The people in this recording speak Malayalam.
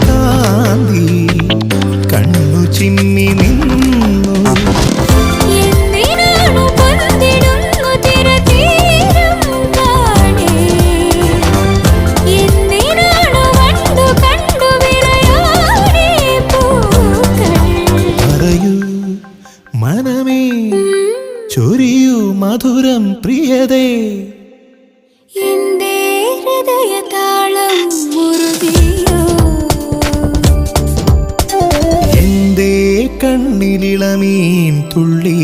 കാന്തി കണ്ണു ചിമ്മി നിന്നു. പറയൂ മനമേ, ചൊരിയൂ മധുരം പ്രിയതേ. എന്റെ ഹൃദയതാളം മുറുകിയോ, എന്റെ കണ്ണിലിളമീൻ തുള്ളി